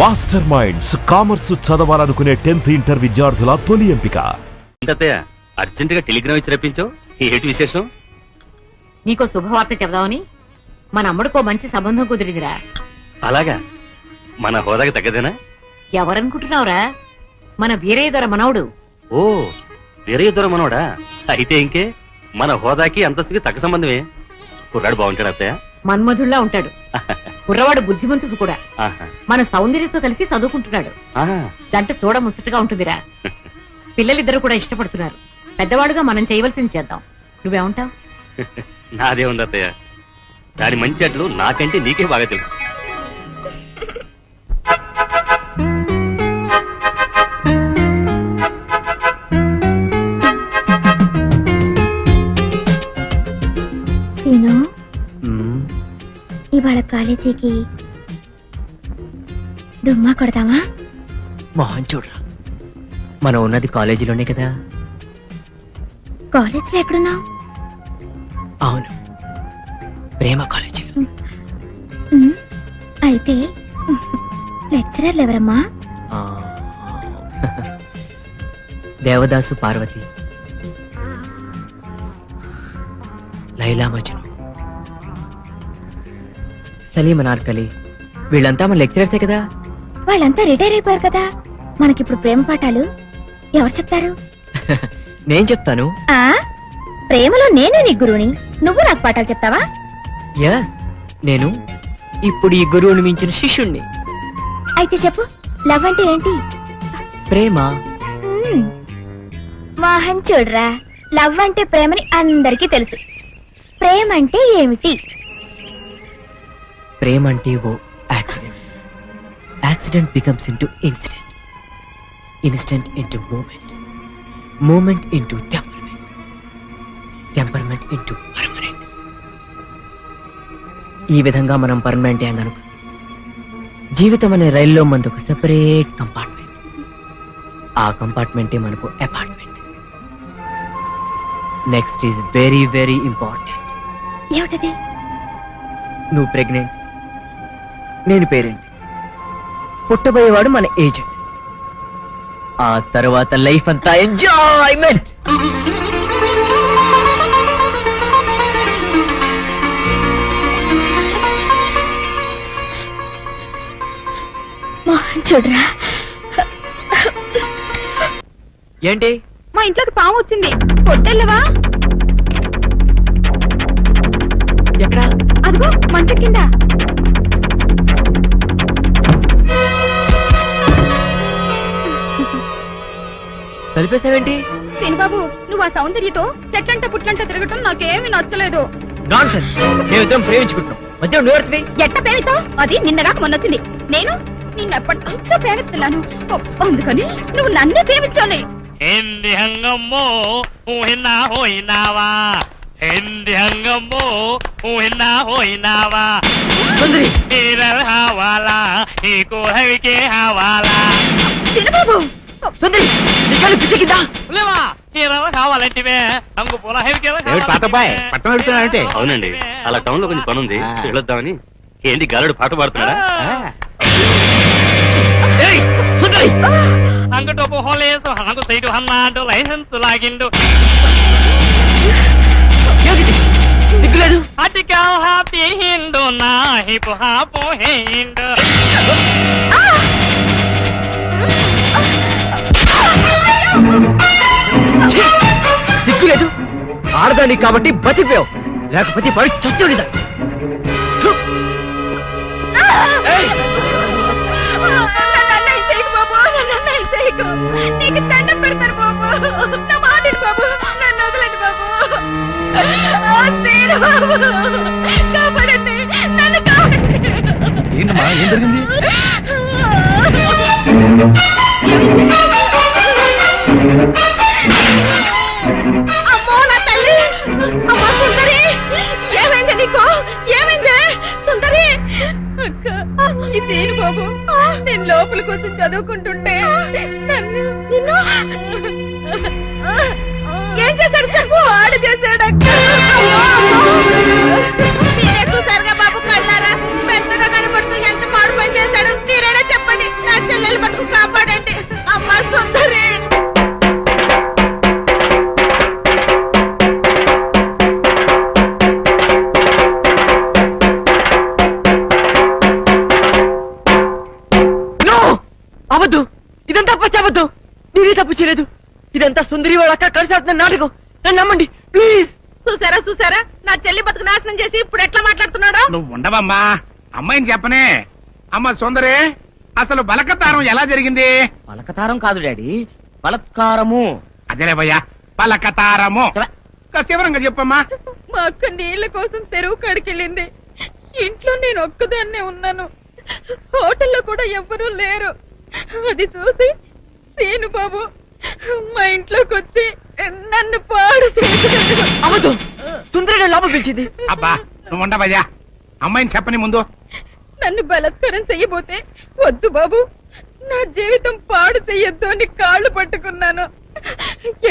Master minds commerce చదవాలనుకునే 10th inter విద్యార్థుల తొలి ఎంపిక. అర్జెంట్ గా టెలిగ్రామ్ ఇచ్చి రప్పించు. ఏంటి విశేషం? నీకో శుభవార్త చెప్దామని మన అమ్ముడుకో మంచి సంబంధం కుదిరిందిరా. అలాగా? మన హోదాకి తగ్గదేనా? ఎవరనుకుంటున్నావురా? మన వీరయ్య మనవడు. ఓ, వీరయ్య మనవడా? అయితే ఇంకే మన హోదాకి అంతస్తుకి తగ్గ సంబంధమే. కుర్రాడు బాగుంటాడు అత్తయ్య? మన్మధుల్లా ఉంటాడు. కుర్రవాడు బుద్ధిమంతుడు కూడా. మన సౌందర్యతో కలిసి చదువుకుంటున్నాడు. జంట చూడ ముచ్చటగా ఉంటుందిరా. పిల్లలిద్దరు కూడా ఇష్టపడుతున్నారు. పెద్దవాడుగా మనం చేయవలసింది చేద్దాం. నువ్వేమంటావు? నాదే ఉంది అత్తయ్య. దాని మంచి అట్లు నాకంటే నీకే బాగా తెలుసు. ఇవాళ కాలేజీకి డుమ్మా కొడదామా? మోహన్ చూడరా, మనం ఉన్నది కాలేజీలోనే కదా. కాలేజీలో ఎక్కడున్నావు? అవును, ప్రేమ కాలేజీ. అయితే లెక్చరర్లు ఎవరమ్మా? దేవదాసు, పార్వతి, లైలా మజ్ను, సలీం అనార్కలి, వీళ్ళంతా మన లెక్చరర్సే కదా. వాళ్ళంతా రిటైర్ అయిపోయారు కదా. మనకిప్పుడు ప్రేమ పాఠాలు ఎవరు చెప్తారు? నేను చెప్తాను. ప్రేమలో నేనే నీ గురువుని, నువ్వు నాకు పాఠాలు చెప్తావా? ఎస్, నేను ఇప్పుడు ఈ గురువుని మించిన శిష్యుణ్ణి. అయితే చెప్పు, లవ్ అంటే ఏంటి? ప్రేమ. మోహన్ చూడరా, లవ్ అంటే ప్రేమని అందరికీ తెలుసు. ప్రేమ అంటే ఏమిటి? ప్రేమ అంటే ఓ accident. Accident becomes into incident, incident into moment, moment into temperament, temperament into permanent. ఈ విధంగా మనం పర్మనెంట్ అయ్యామనుకో, జీవితం అనే రైల్లో మనకు ఒక సెపరేట్ కంపార్ట్మెంట్. ఆ కంపార్ట్మెంటే మనకు apartment. Next is very very important. ఏమిటది? నువ్వు ప్రెగ్నెంట్, నేను పేరెంట్, పుట్టబోయేవాడు మన ఏజెంట్. ఆ తర్వాత లైఫ్ అంతా ఎంజాయ్మెంట్. మోహన్ చూడరా, ఏంటి? మా ఇంట్లోకి పాము వచ్చింది. కొట్టెళ్ళవా? ఎక్కడ? అదిగో మంచం కింద. కలిపేసావేంటి? బాబు, నువ్వు ఆ సౌందర్యతో చెట్లంట పుట్లంట తిరగటం నాకేమీ నచ్చలేదు. నాన్సెన్స్. మేమిద్దరం ప్రేమించుకుంటున్నాం, మధ్య నువ్వు ఎట్ట ప్రేమితో? అది నిన్నగాక మొన్నొచ్చింది. నేను నిన్నెప్పటి నుంచో ప్రేమిస్తున్నాను. అందుకని నువ్వు నన్నే ప్రేమించాలి. హింది హంగమ్మో ఊహిన్నా హోయినావా, హింది హంగమ్మో ఊహిన్నా హోయినావా, హీరల్ హవాలా ఈ కోహవికే హవాలా. చిన్నబాబు, సుందరి, పిచ్చికిందా? లేవా, హీరల్ కావాలంటే రంగు పూల అవునండి, అలా టౌన్ లో కొంచెం పని ఉంది, వెళ్ళొద్దామని. ఏంటి గాలుడు పాట పాడుతున్నాడా? అంగటోపు హోలేసు హంగు సైడు హన్నాడు లైసెన్స్ లాగిండు. సిగ్గులేదు? అటికా హాపీ హిండు నా హిపు హాపు హిండు. సిగ్గులేదు? ఆడదాన్ని కాబట్టి బతిపోయావు, లేకపోతే పడి చచ్చుడిదా. నీకు దండం పెడతారు బాబు, నా మాటలు బాబు, నన్ను వదలండి బాబు. కాపాడండి, నన్ను కాపాడండి. ఏంటమ్మా, ఏం జరిగింది? అమ్మో నా తల్లి, అమ్మా సుందరి, ఏమైంది నీకు? ఏమైంది సుందరి? ఇదేను బాబు, నేను లోపలికి వచ్చి చదువుకుంటుంటే నన్ను ఏం చేశాడు చెప్పు. ఆడు చేశాడక్క. మీరే చూసారుగా బాబు కళ్ళారా, పెద్దగా కనపడుతూ ఎంత పాడు పని చేశాడు. మీరైనా చెప్పండి. అబద్ధం, ఇదంతా పచ్చాబద్ధం. నేనే తప్పు చేయలేదు. ఇదంతా సుందరి వాళ్ళ అక్క కలిసి ఆడుతున్న నాటకం. నన్ను నమ్మండి ప్లీజ్. చూసారా నా చెల్లి బతుకు నాశనం చేసి ఇప్పుడు ఎట్లా మాట్లాడుతున్నాడో. నువ్వు ఉండవమ్మా, అమ్మాయిని చెప్పనే. అమ్మ సుందరి, అసలు బలకతారం ఎలా జరిగింది? పలకతారం కాదు డాడీ, బలత్కారము. అదేలే భయ్యా, పలకతారము. వివరంగా చెప్పమ్మా. మా అక్క నీళ్ల కోసం తెరువు కాడికెళ్ళింది. ఇంట్లో నేను ఒక్కదాన్నే ఉన్నాను. హోటల్లో కూడా ఎవ్వరూ లేరు. అది చూసి సీను బాబు మా ఇంట్లోకి వచ్చి నన్ను పాడు చేశాడు. అబద్ధం, సుందరి లోపల పిలిచింది. అబ్బా నువ్వు ఉండవయ్యా, అమ్మాయిని చెప్పని ముందు. నన్ను బలత్కారం చెయ్యబోతే వద్దు బాబు, నా జీవితం పాడు చెయ్యొద్దు అని కాళ్ళు పట్టుకున్నాను.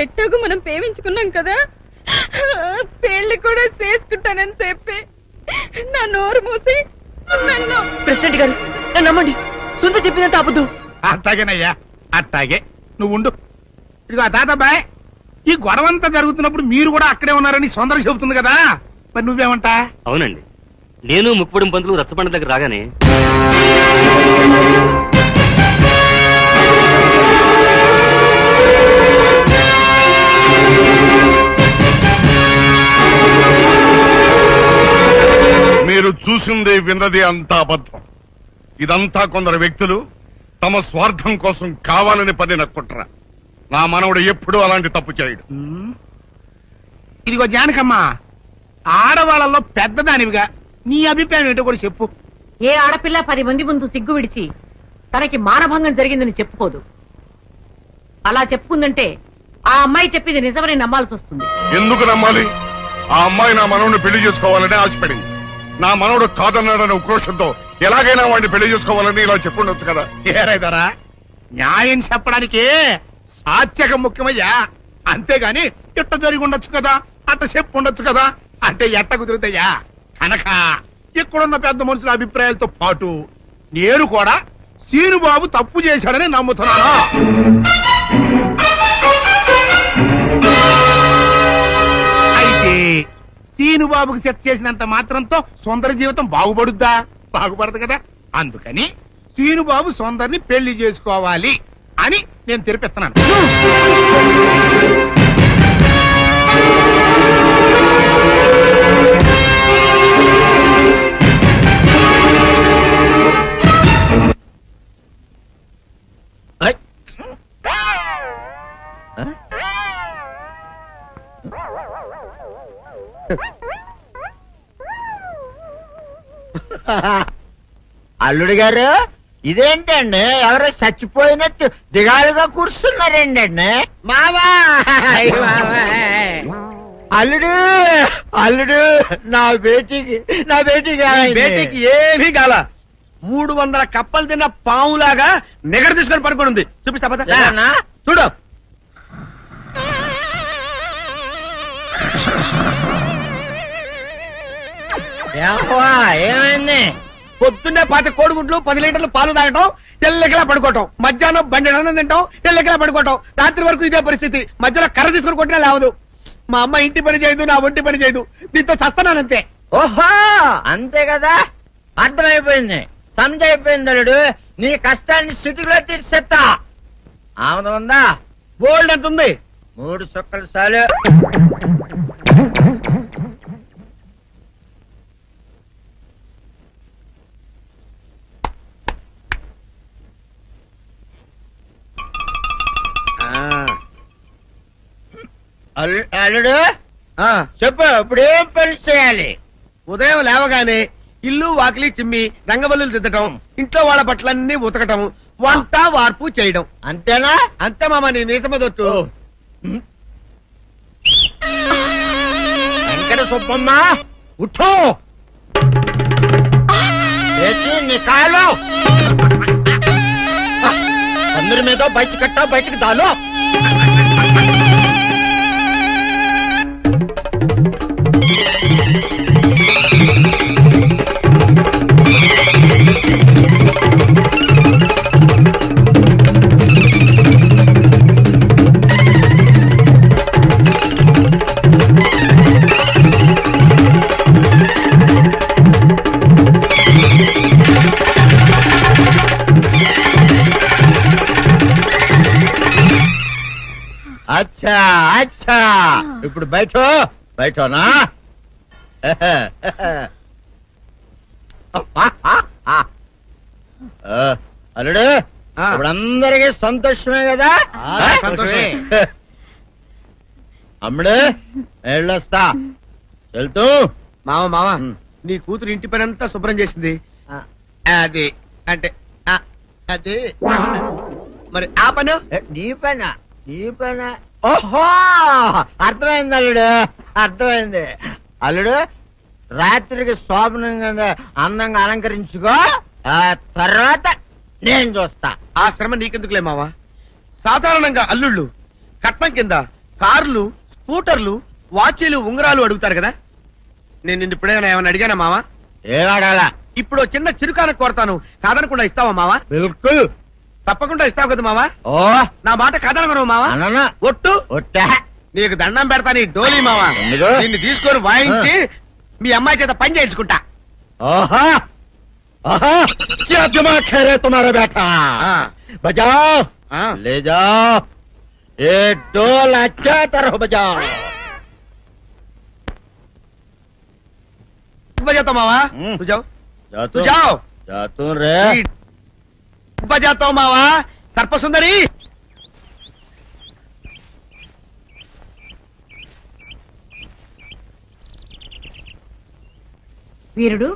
ఎట్టాగు మనం ప్రేమించుకున్నాం కదా, పెళ్లి కూడా చేసుకుంటానని చెప్పి నా నోరు మూసి నన్ను. ప్రెసిడెంట్ గారు నన్ను నమ్మండి, సుందరి చెప్పిందంత అబద్ధం. అట్టాగేనయ్యా, అట్టాగే. నువ్వు ఉండు. ఇదిగో తాతబ్బాయ్, ఈ గొడవంతా జరుగుతున్నప్పుడు మీరు కూడా అక్కడే ఉన్నారని సుందర చెబుతుంది కదా, మరి నువ్వేమంటా? అవునండి, నేను ముక్కుపొడిం పంతులు రచ్చబండ దగ్గర రాగానే మీరు చూసింది విన్నది అంతా అబద్ధం. ఇదంతా కొందరు వ్యక్తులు తమ స్వార్థం కోసం కావాలని పనిన కుట్ర. నా మనవడు ఎప్పుడూ అలాంటి తప్పు చేయడు. ఇదిగో జానకమ్మ, ఆడవాళ్ళలో పెద్దదానివిగా నీ అభిప్రాయం ఏంటో కూడా చెప్పు. ఏ ఆడపిల్ల 10 మంది ముందు సిగ్గు విడిచి తనకి మానభంగం జరిగిందని చెప్పుకోదు. అలా చెప్పుకుందంటే ఆ అమ్మాయి చెప్పింది నిజమని నమ్మాల్సి వస్తుంది. ఎందుకు నమ్మాలి? ఆ అమ్మాయి నా మనవడిని పెళ్లి చేసుకోవాలని ఆశపడింది. నా మనవడు కాదన్నాడనే ఉక్రోషంతో ఎలాగైనా వాడిని పెళ్లి చేసుకోవాలని ఇలా చెప్పుండొచ్చు కదా. ఏరైదారా, న్యాయం చెప్పడానికి సాత్యకం ముఖ్యమయ్యా. అంతేగాని ఇట్ట జరిగి ఉండొచ్చు కదా, అట్ట చెప్పు ఉండొచ్చు కదా అంటే ఎట్ట కుదురుతాయా? కనుక ఇక్కడున్న పెద్ద మనుషుల అభిప్రాయాలతో పాటు నేను కూడా సీనుబాబు తప్పు చేశాడని నమ్ముతున్నాను. అయితే సీనుబాబుకి సెట్ చేసినంత మాత్రంతో సుందర జీవితం బాగుపడుద్దా? బాగుపడదు కదా. అందుకని సీనుబాబు సుందర్ని పెళ్లి చేసుకోవాలి అని నేను తెరిపిస్తున్నాను. అల్లుడు గారు, ఇదేంటండి ఎవరో చచ్చిపోయినట్టు దిగాలుగా కూర్చున్నారేంటండి? మావా అల్లుడు, అల్లుడు నా బేటీకి బేటీకి ఏమీ కాల. 300 కప్పలు తిన్న పావులాగా నిగడ తీసుకొని పడుకొని ఉంది. చూపిస్తా పద. చూడు. ఏమైంది? పొద్దున్నే 10 కోడిగుడ్లు 10 లీటర్లు పాలు తాగటం, తెల్లకిలా పడుకోవటం. మధ్యాహ్నం బండి అన్నం తింటాం, తెల్లకిలా పడుకోవటం. రాత్రి వరకు ఇదే పరిస్థితి. మధ్యలో కర్ర తీసుకుని కొట్టినా లేవదు. మా అమ్మ ఇంటి పని చేయదు, నా ఒంటి పని చేయదు. దీంతో చస్తున్నానంతే. ఓహో అంతే కదా, అర్థమైపోయింది, సంజైపోయింది. అల్లుడు నీ కష్టాన్ని సిటీలో తీర్చేస్తా. ఆమె ఉందా? బోల్డ్ ఎంత ఉంది? 3 సుక్కలు చాలు. అల్లుడు చెప్పు, ఇప్పుడు ఏం పని చేయాలి? ఉదయం లేవగానే ఇల్లు వాకిలి చిమ్మి రంగవల్లులు దిద్దటం, ఇంట్లో వాళ్ళ బట్టలన్నీ ఉతకటం, వంట వార్పు చేయడం. అంతేనా? అంతే మామ, నీ మీసమదొట్టు. వెంకట సుబ్బమ్మ ఉఠో, లేచి నీ కాలు అందరి మీద బయట కట్ట, బయటకు దాలో. అచ్చా అచ్చా ఇప్పుడు బయటనా అల్లుడు ఇప్పుడు అందరికీ సంతోషమే కదా సంతోషమే. అమ్ముడు వెళ్ళొస్తా వెళ్తూ మామ నీ కూతురు ఇంటి పని అంతా శుభ్రం చేసింది. అది అంటే అది మరి ఆ పని నీ పైన ఓహో అర్థమైంది అల్లుడు అర్థమైంది. అల్లుడు రాత్రికి శోభనంగా అందంగా అలంకరించుకో ఆ తర్వాత నేను చూస్తా. ఆ శ్రమ నీకెందుకులే మావా. సాధారణంగా అల్లుళ్ళు కట్నం కింద కార్లు, స్కూటర్లు, వాచీలు, ఉంగరాలు అడుగుతారు కదా. నేను నిన్ను ఇప్పుడేమైనా ఏమైనా అడిగానా మావా? ఏడాడాలా ఇప్పుడు చిన్న చిరుకాన కోరతాను, కాదనకుండా ఇస్తావా మావా? బిల్కుల్ తప్పకుండా ఇస్తావు కదా మావా? ఓ నా మాట కాదనగను మావా. అననా ఒట్టు ఒట్టా నీకు దండం పెడతా నీ డోలీ మావా. ఎందుకు? దీన్ని తీసుకొని వాయించి మీ అమ్మాయి చేత పని చేయించుకుంటా. ओहा ओहा क्या दिमाग है रे तुम्हारा बेटा बजाओ ले जाओ ये डोल अच्छा तरह बजाओ बजाता मावा तू जाओ तू जाओ जा तू रे बजाता हूँ मावा सर्प सुंदरी వీరుడు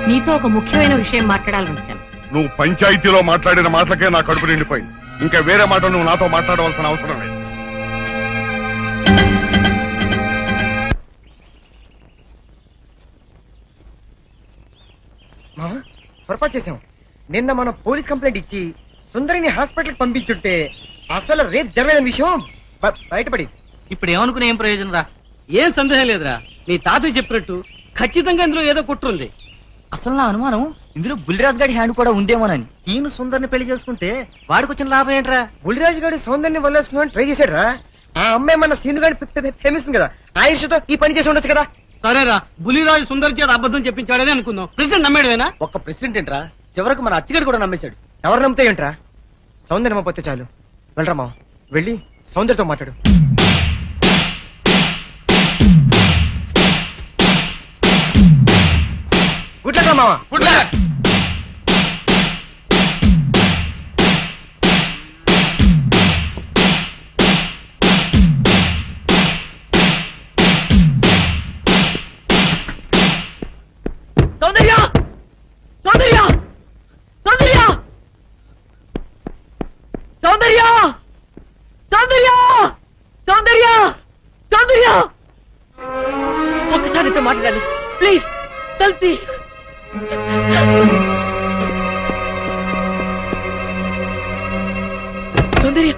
నీతో ఒక ముఖ్యమైన విషయం మాట్లాడాలని వచ్చాను. నువ్వు పంచాయతీలో మాట్లాడిన మాటలకే నా కడుపు నిండిపోయింది. ఇంకా వేరే మాట నువ్వు నాతో మాట్లాడవలసిన అవసరం లేదు. పొరపాటు చేశాం. నిన్న మనం పోలీస్ కంప్లైంట్ ఇచ్చి సుందరిని హాస్పిటల్ పంపించుంటే అసలు రేపు జరగని విషయం బయటపడి ఇప్పుడు ఏమనుకునే ఏం ప్రయోజనం రా? ఏం సందేహం లేదురా, మీ తాతయ్య చెప్పినట్టు ఖచ్చితంగా ఇందులో ఏదో కుట్రుంది. అసలు నా అనుమానం ఇందులో బుల్లిరాజు గారి హ్యాండ్ కూడా ఉందేమోనని. ఈయన సుందరిని పెళ్లి చేసుకుంటే వాడికి వచ్చిన లాభం ఏంట్రా? బుల్లిరాజు గారి సౌందర్యాన్ని వల్లేసుకుని ట్రై చేశాడు రా. ఆ అమ్మాయి మన సీను గారి ప్రేమిస్తుంది కదా, ఆ ఇష్టతో ఈ పని చేసి ఉండొచ్చు కదా. సరేరా, బుల్లిరాజు సుందరి చేత అబద్ధం చెప్పించాడని అనుకుందాం. ప్రెసిడెంట్ నమ్మేడువేనా? ఒక్క ప్రెసిడెంట్ ఏంట్రా, చివరకు మన అచ్చగాడు కూడా నమ్మేశాడు. ఎవరు నమ్మితే ఏంట్రా? సౌందర్యం నమ్మపోతే చాలు. వెళ్ళరా మావ, వెళ్ళి సౌందర్యతో మాట్లాడు. గుడ్ లక్ మావా. Good luck. సౌందర్య సౌందర్య సౌందర్య సౌందర్య సౌందర్య సౌందర్య సౌందర్య ఒక్కసారి అయితే మాట్లాడాలి ప్లీజ్. తల్తి సౌందర్య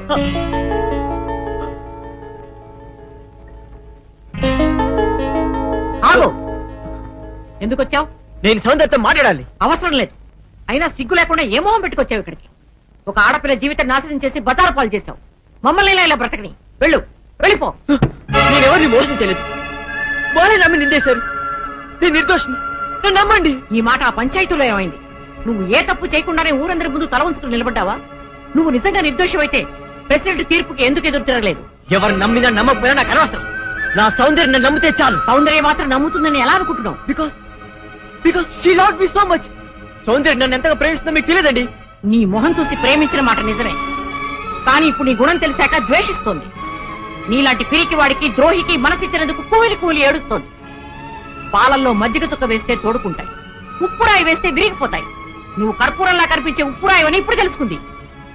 ఆగు, ఎందుకు వచ్చావు? నేను సౌందర్యతో మాట్లాడాలి. అవసరం లేదు. అయినా సిగ్గు లేకుండా ఏ మొహం పెట్టుకొచ్చావు ఇక్కడికి? ఒక ఆడపిల్ల జీవితం నాశనం చేసి బజారు పాలు చేశావు. మమ్మల్ని ఇలా బ్రతకని. వెళ్ళు, వెళ్ళిపో. నేనెవరిని మోసం చేయలేదు. వాళ్ళే నమ్మి నిందేశారు. నేను నిర్దోషిని, నన్ను నమ్మండి. ఈ మాట ఆ పంచాయతీలో ఏమైంది? నువ్వు ఏ తప్పు చేయకుండానే ఊరందరి ముందు తల ఉంచుకుని నిలబడ్డావా? నువ్వు నిజంగా నిర్దోషమైతే ప్రెసిడెంట్ తీర్పుకి ఎందుకు ఎదురు తిరగలేదు? ఎవరు నమ్మినా నమ్మకపోయినా నాకు అనవసరం. నా సౌందర్యం నన్ను నమ్మితే చాలు. సౌందర్యం మాత్రం నమ్ముతుందని ఎలా అనుకుంటున్నావు? Because she loved me so much. సౌందర్యం నన్ను ఎంతగా ప్రేమిస్తుందో మీకు తెలియదండి. నీ మొహం చూసి ప్రేమించిన మాట నిజమే, కానీ ఇప్పుడు నీ గుణం తెలిసాక ద్వేషిస్తోంది. నీలాంటి పిరికి వాడికి ద్రోహికి మనసిచ్చినందుకు కూలి కూలి ఏడుస్తోంది. పాలల్లో మజ్జిగ చుక్క వేస్తే తోడుకుంటాయి, ఉప్పురాయి వేస్తే విరిగిపోతాయి. నువ్వు కర్పూరంలా కనిపించే ఉప్పురాయని ఇప్పుడు తెలుసుకుంది.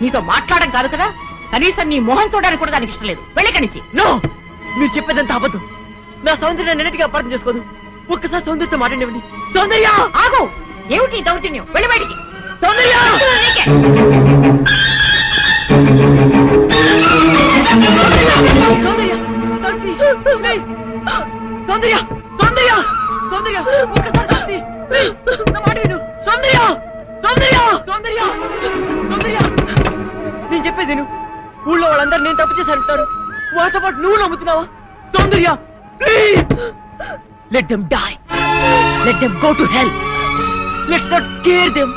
నీతో మాట్లాడడం కాదు కదా, కనీసం నీ మొహం చూడడానికి కూడా దానికి ఇష్టం లేదు. వెళ్ళకనిచ్చి. నో, మీరు చెప్పేదంతా అబద్ధం. నా సౌందర్యం నిన్నటిగా అపార్థం చేసుకోదు. ఒక్కసారి సౌందర్యంతో మాట్లాడివ్వండి. సౌందర్య ఆగు. ఏమిటి ఈ దౌర్జన్యం? వెళ్ళి బయటికి. సౌందర్య సౌందర్య సౌందర్య సౌందర్య సౌందర్య ఒక్కసారి శాంతి, ప్లీజ్ నా మాట విను. సౌందర్య సౌందర్య సౌందర్య సౌందర్య నేను చెప్పేది విను. ఊళ్ళో వాళ్ళందరూ నేను తప్పు చేశారంటారు. వాళ్ళతో పాటు నువ్వు నమ్ముతున్నావా? Soundarya please let them die, let them go to hell. Let's not care them.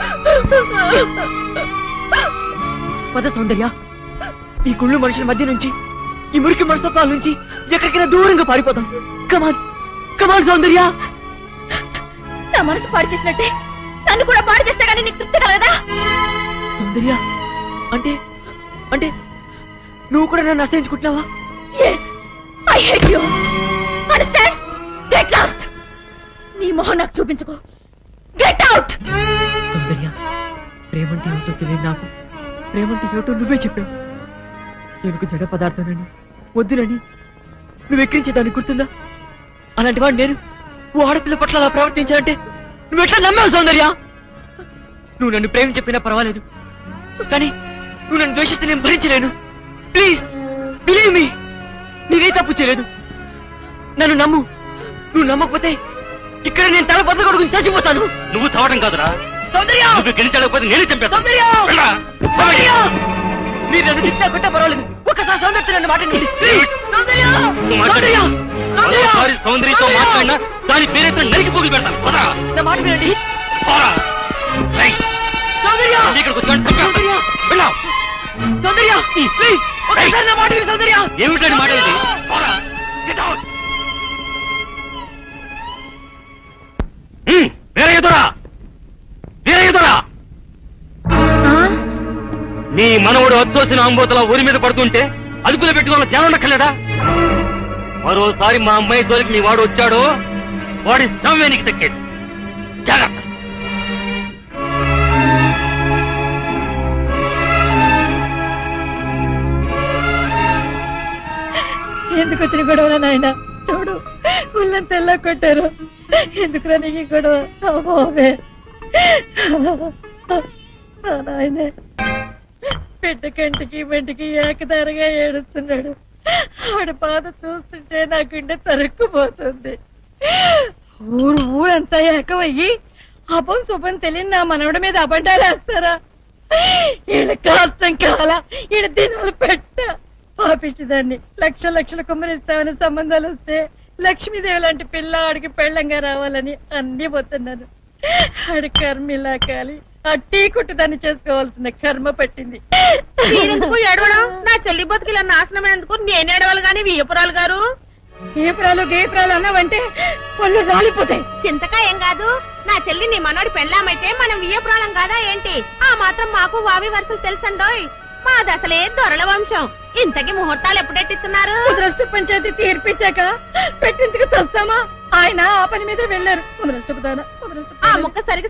పద సౌందర్య, ఈ గుళ్ళు మనుషుల మధ్య నుంచి, ఈ మురికి మనస్తత్వాల నుంచి ఎక్కడికైనా దూరంగా పారిపోతాం. కమాన్ కమాన్ సౌందర్య. నా మనసు పాడు చేసినట్టే నన్ను కూడా పాడు చేస్తే కానీ నీకు తృప్తి కలగదా? సౌందర్య అంటే అంటే నువ్వు కూడా నన్ను అసహించుకుంటున్నావా? Yes, I hate you. Understand? Get lost. నీ మొహం నాకు చూపించుకో. Get out. సౌందర్య, ప్రేమంటే ఏమిటో తెలియదు నాకు. ప్రేమంటే ఏమిటో నువ్వే చెప్పావు. ఏనుగు జడ పదార్థానని, వద్దునని నువ్వు ఎక్కించేదాన్ని గుర్తుందా? అలాంటి వాడు నేను ఓ ఆడపిల్ల పట్ల అలా ప్రవర్తించాలంటే నువ్వు ఎట్లా నమ్మావు సౌందర్య? నువ్వు నన్ను ప్రేమ చెప్పినా పర్వాలేదు, కానీ నువ్వు నన్ను ద్వేషిస్తే నేను భరించలేను. ప్లీజ్ బిలీవ్ మీ, నేనే తప్పు చేయలేదు. నన్ను నమ్ము. నువ్వు నమ్మకపోతే ఇక్కడ నేను తల బద్దకొడుకుని చచ్చిపోతాను. నువ్వు చావడం కాదురా సౌందర్య, నువ్వు గెలిచలేకపోతే నేనే చంపేస్తాను. సౌందర్య, సౌందర్య, మీరు నన్ను తిట్టా కొట్టా పర్వాలేదు, ఒక్కసారి సౌందర్య నన్ను మాట్లాడండి. సౌందర్య, సౌందర్య, సౌందర్య, సౌందర్యతో మాట్లాడినా దాని పేరైతే నరికి పోగులు పెడతాను. పోరా. నా మాట వినండి. పోరా. రేయ్, సౌందర్య, ఇక్కడికి వచ్చి చంపేస్తాను. వెళ్ళావు. సౌందర్య, ప్లీజ్ ఒక్కసారి నా మాట విను సౌందర్య. ఏమిటండి మాట ఇది? పోరా. Get out. వీరయ్యదురా, వీరయ్యదురా, నీ మనవుడు వచ్చోసిన అంబోతల ఊరి మీద పడుతుంటే అదుపులో పెట్టుకోవాలని ధ్యానం ఉండక్కర్లేదా? మరోసారి మా అమ్మాయి జోలికి నీ వాడు వచ్చాడో వాడి సమయానికి దక్కేది. జాగ్రత్త. ఎందుకు వచ్చిన గొడవ నాయన? చూడు, ఒళ్ళంతా తెల్ల కొట్టారు. ఎందుకురా నీకు గొడవ? అమ్మోవే నాయనే, బిడ్డ కంటికి బంటికి ఏకదారిగా ఏడుస్తున్నాడు. ఆడ బాధ చూస్తుంటే నా గుండె తరుక్కుపోతుంది. ఊరంతా ఏకమయ్యి అపం శుభం తెలియని నా మనవడి మీద అబద్ధాలు వేస్తారా? ఈయన కష్టం కాల, ఈయన దినాలు పెట్ట పాపించదాన్ని. లక్షలు కుమ్మరిస్తామని సంబంధాలు వస్తే లక్ష్మీదేవి లాంటి పిల్ల ఆడికి పెళ్ళంగా రావాలని అన్ని పోతున్నాను. ఆడి కర్మ ఇలా కాలి ఆ టీ కొట్టు దాన్ని చేసుకోవాల్సిన కర్మ పట్టింది. మీరెందుకు ఏడవడం? నా చెల్లి బతుకిలా నాశనమైనందుకు నేను ఏడవాలి గాని వియ్యపురాలు గారు. గేపురాలు అన్నావంటే పళ్ళు రాలిపోతాయి. చింతకా ఏం కాదు, నా చెల్లి నీ మనోడి పెళ్ళామైతే మనం వియ్యపురాలం కాదా ఏంటి? ఆ మాత్రం మాకు వావి వరుసలు తెలుసండోయ్. మాది అసలే దొరల వంశం. ఇంతకి ముహూర్తాలు ఎప్పుడెట్టిస్తున్నారు? ముద్రష్ట పంచాయతీ తీర్పిచ్చాక పెట్టించుకు వస్తామా? ఆయన ఆ పని మీద వెళ్ళారు. ఆ ముక్క సరిగ్గా